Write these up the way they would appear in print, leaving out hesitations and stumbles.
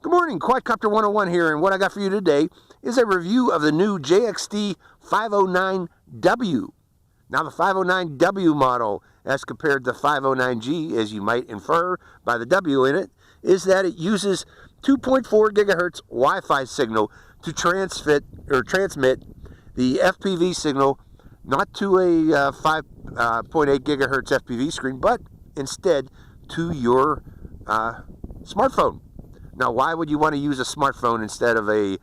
Good morning, Quadcopter 101 here, and what I got for you today is a review of the new JXD 509W. Now the 509W model, as compared to 509G, as you might infer by the W in it, is that it uses 2.4 gigahertz Wi-Fi signal to transmit the FPV signal, not to a 5.8 gigahertz FPV screen, but instead to your smartphone. Now, why would you want to use a smartphone instead of a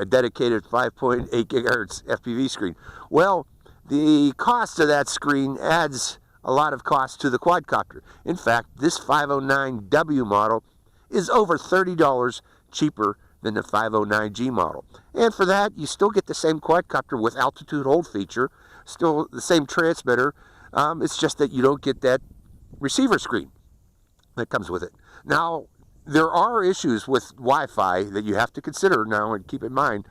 dedicated 5.8 gigahertz FPV screen? Well, the cost of that screen adds a lot of cost to the quadcopter. In fact, this 509W model is over $30 cheaper than the 509G model. And for that, you still get the same quadcopter with altitude hold feature, still the same transmitter. It's just that you don't get that receiver screen that comes with it. Now, there are issues with Wi-Fi that you have to consider now and keep in mind.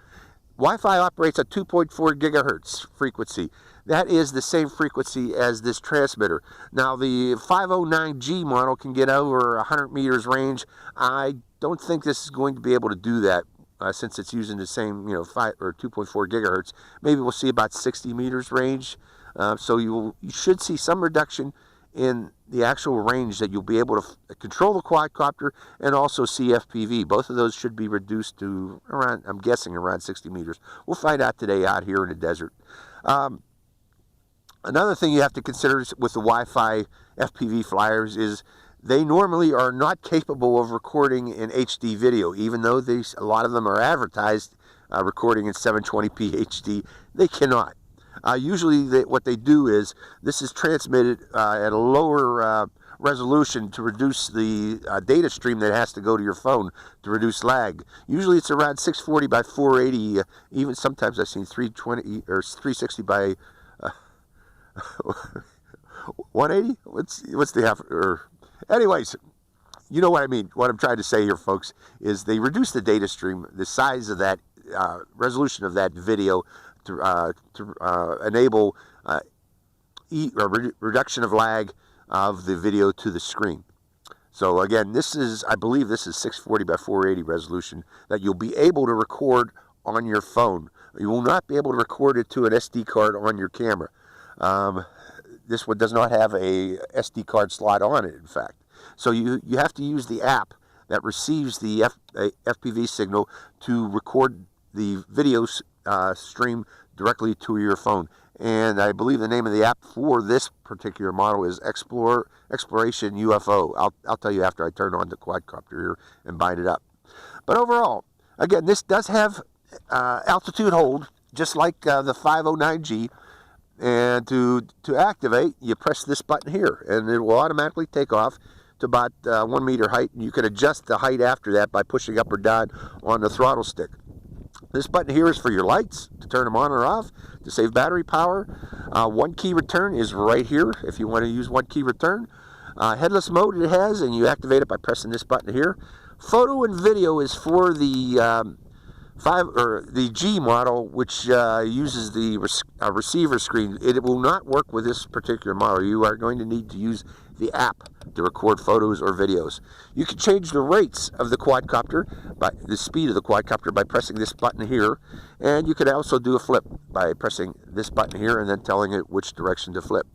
Wi-Fi operates at 2.4 gigahertz frequency. That is the same frequency as this transmitter. Now, the 509G model can get over 100 meters range. I don't think this is going to be able to do that since it's using the same, 5 or 2.4 gigahertz. Maybe we'll see about 60 meters range. So you should see some reduction in the actual range that you'll be able to control the quadcopter and also see FPV. Both of those should be reduced to around, I'm guessing, around 60 meters. We'll find out today out here in the desert. Another thing you have to consider with the Wi-Fi FPV flyers is they normally are not capable of recording in HD video, even though a lot of them are advertised recording in 720p HD. They cannot. Usually what they do is this is transmitted at a lower resolution to reduce the data stream that has to go to your phone to reduce lag. Usually it's around 640 by 480, even sometimes I've seen 320 or 360 by 180. What's the half? Anyways, you know what I mean. What I'm trying to say here, folks, is they reduce the data stream, the size of that resolution of that video, to enable reduction of lag of the video to the screen. So again, I believe this is 640 by 480 resolution that you'll be able to record on your phone. You will not be able to record it to an SD card on your camera. This one does not have a SD card slot on it, in fact. So you have to use the app that receives the FPV signal to record the video stream directly to your phone. And I believe the name of the app for this particular model is Exploration UFO. I'll tell you after I turn on the quadcopter here and bind it up. But overall, again, this does have altitude hold, just like the 509G. And to activate, you press this button here, and it will automatically take off to about 1 meter height. And you can adjust the height after that by pushing up or down on the throttle stick. This button here is for your lights, to turn them on or off, to save battery power. One key return is right here if you want to use one key return. Headless mode it has, and you activate it by pressing this button here. Photo and video is for the the G model, which uses the receiver screen. It will not work with this particular model. You are going to need to use the app to record photos or videos. You can change the rates of the quadcopter, by the speed of the quadcopter, by pressing this button here, and you can also do a flip by pressing this button here and then telling it which direction to flip.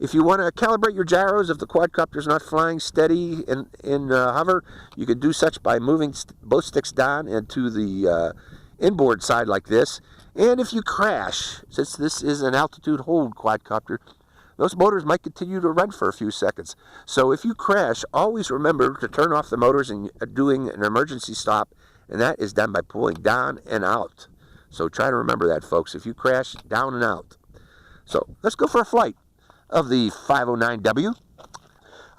If you want to calibrate your gyros, if the quadcopter is not flying steady in hover, you can do such by moving both sticks down and to the inboard side like this. And if you crash, since this is an altitude hold quadcopter, those motors might continue to run for a few seconds. So if you crash, always remember to turn off the motors and doing an emergency stop, and that is done by pulling down and out. So try to remember that, folks. If you crash, down and out. So let's go for a flight of the 509W.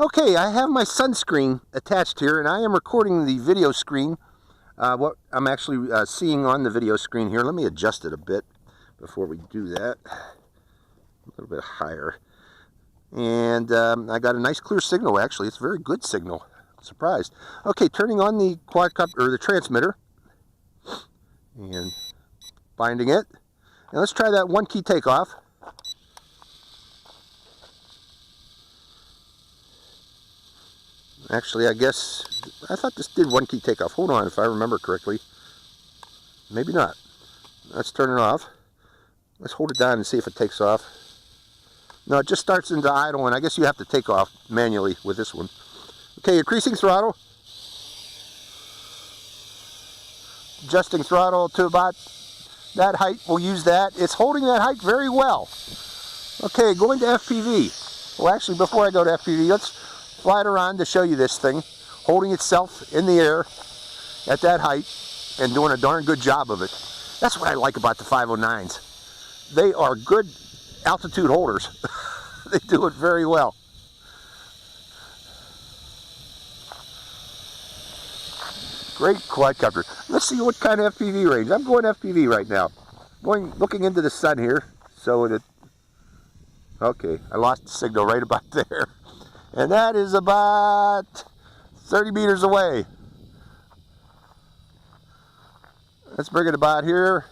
Okay, I have my sunscreen attached here, and I am recording the video screen, what I'm actually seeing on the video screen here. Let me adjust it a bit before we do that. A little bit higher. And I got a nice clear signal, actually. It's a very good signal. I'm surprised. Okay, turning on the quadcopter, or the transmitter, and binding it. Now let's try that one key takeoff. Actually, I guess, I thought this did 1 key takeoff. Hold on, if I remember correctly. Maybe not. Let's turn it off. Let's hold it down and see if it takes off. No, it just starts into idle, and I guess you have to take off manually with this one. Okay, increasing throttle. Adjusting throttle to about that height. We'll use that. It's holding that height very well. Okay, going to FPV. Well, actually, before I go to FPV, let's fly it around to show you this thing. Holding itself in the air at that height and doing a darn good job of it. That's what I like about the 509s. They are good altitude holders. They do it very well. Great quadcopter. Let's see what kind of FPV range. I'm going FPV right now. Looking into the sun here. So that, okay, I lost the signal right about there. And that is about 30 meters away. Let's bring it about here.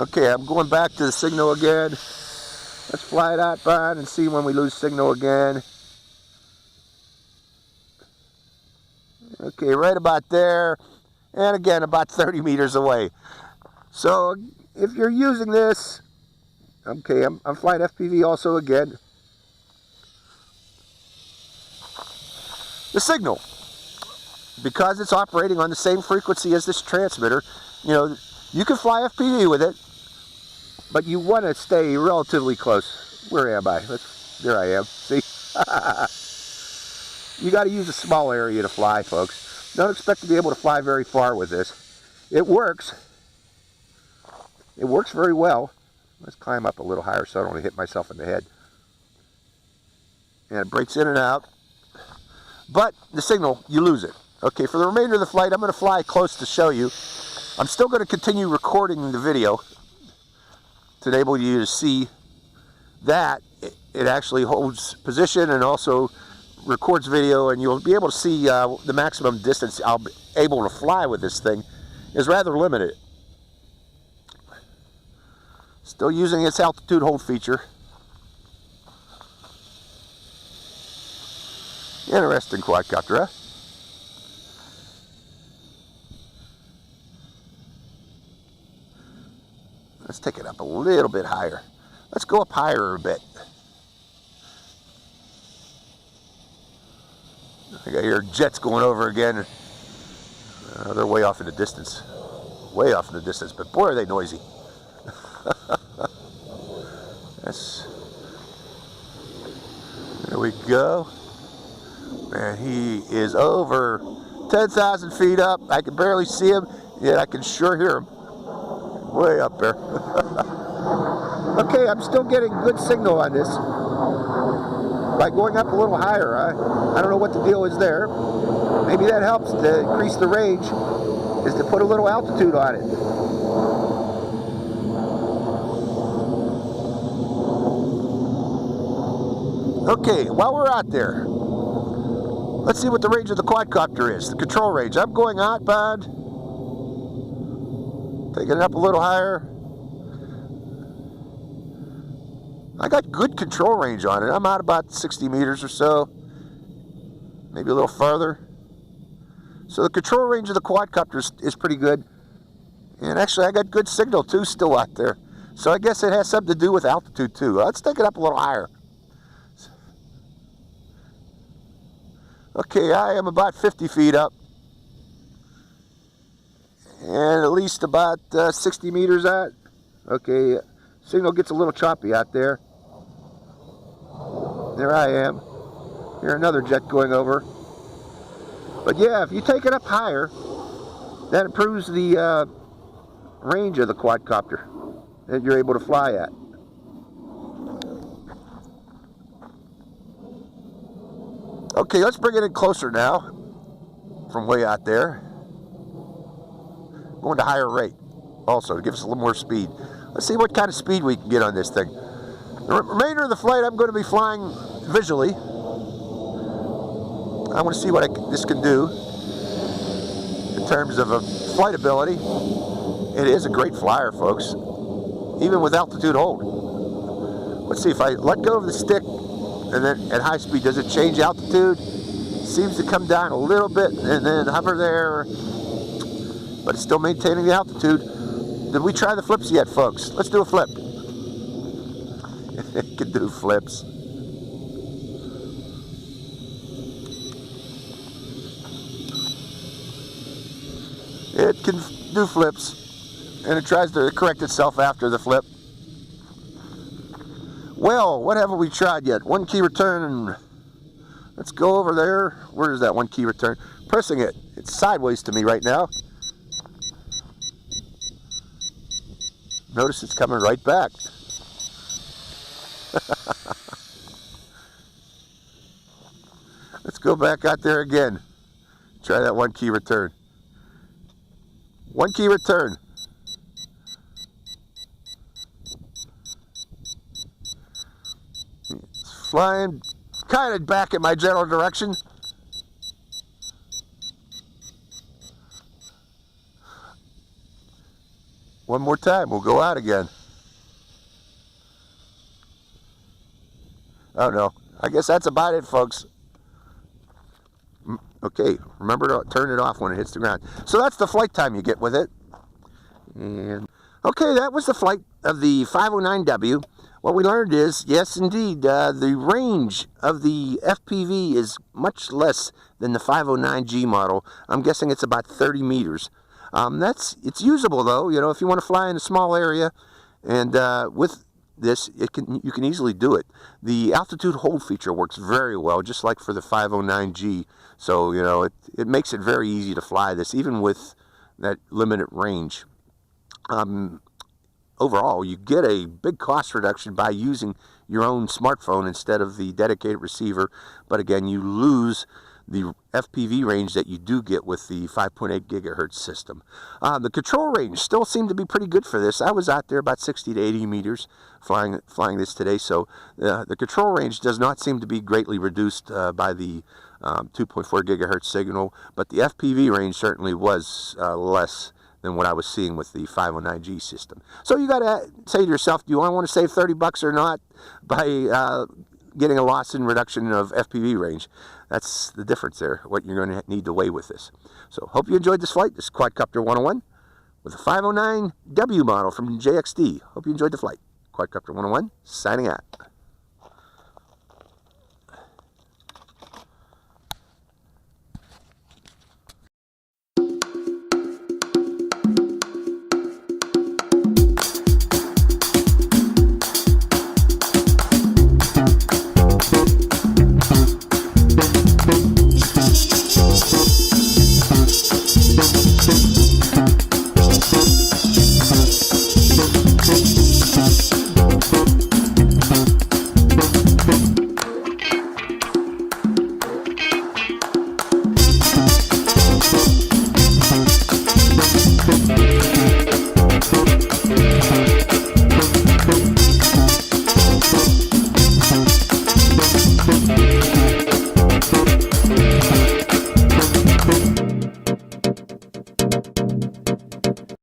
Okay, I'm going back to the signal again. Let's fly it outbound and see when we lose signal again. Okay, right about there. And again, about 30 meters away. So, if you're using this, okay, I'm flying FPV also again. The signal, because it's operating on the same frequency as this transmitter, you know, you can fly FPV with it, but you want to stay relatively close. Where am I? There I am. See? You got to use a small area to fly, folks. Don't expect to be able to fly very far with this. It works. It works very well. Let's climb up a little higher so I don't hit myself in the head. And it breaks in and out. But the signal, you lose it. Okay, for the remainder of the flight, I'm going to fly close to show you. I'm still going to continue recording the video to enable you to see that it actually holds position and also records video, and you'll be able to see the maximum distance I'll be able to fly with this thing is rather limited. Still using its altitude hold feature. Interesting quadcopter, huh? Let's take it up a little bit higher. Let's go up higher a bit. I hear jets going over again. They're way off in the distance. Way off in the distance, but boy are they noisy. There we go. Man, he is over 10,000 feet up. I can barely see him, yet I can sure hear him. Way up there. Okay, I'm still getting good signal on this. By going up a little higher, I don't know what the deal is there. Maybe that helps to increase the range, is to put a little altitude on it. Okay, while we're out there, let's see what the range of the quadcopter is, the control range. I'm going outbound, taking it up a little higher. I got good control range on it. I'm out about 60 meters or so, maybe a little farther. So the control range of the quadcopter is pretty good. And actually, I got good signal too still out there. So I guess it has something to do with altitude too. Let's take it up a little higher. Okay, I am about 50 feet up. And at least about 60 meters out. Okay, signal gets a little choppy out there. There I am. Here's another jet going over. But yeah, if you take it up higher, that improves the range of the quadcopter that you're able to fly at. Okay, let's bring it in closer now from way out there. Going to higher rate also to give us a little more speed. Let's see what kind of speed we can get on this thing. The remainder of the flight I'm going to be flying visually. I want to see what this can do in terms of flight ability. It is a great flyer, folks, even with altitude hold. Let's see if I let go of the stick and then at high speed, does it change altitude? seems to come down a little bit and then hover there, but it's still maintaining the altitude. Did we try the flips yet, folks? Let's do a flip. It can do flips. It can do flips, and it tries to correct itself after the flip. Well, what haven't we tried yet? One key return. Let's go over there. Where is that one key return? Pressing it. It's sideways to me right now. Notice it's coming right back. Let's go back out there again. Try that one key return. One key return. It's flying kind of back in my general direction. One more time, we'll go out again. Oh no, I guess that's about it, folks. Okay, remember to turn it off when it hits the ground. So that's the flight time you get with it. And okay, that was the flight of the 509W. What we learned is, yes indeed, the range of the FPV is much less than the 509G model. I'm guessing it's about 30 meters. It's usable though, you know, if you want to fly in a small area, and with this, you can easily do it. The altitude hold feature works very well, just like for the 509G. So, you know, it makes it very easy to fly this, even with that limited range. Overall, you get a big cost reduction by using your own smartphone instead of the dedicated receiver. But again, you lose the FPV range that you do get with the 5.8 gigahertz system. The control range still seemed to be pretty good for this. I was out there about 60 to 80 meters flying this today, so the control range does not seem to be greatly reduced by the 2.4 gigahertz signal, but the FPV range certainly was less than what I was seeing with the 509G system. So you got to say to yourself, do I want to save $30 or not by getting a loss in reduction of FPV range? That's the difference there, what you're going to need to weigh with this. So hope you enjoyed this flight. This is Quadcopter 101 with a 509W model from JXD. Hope you enjoyed the flight. Quadcopter 101 signing out.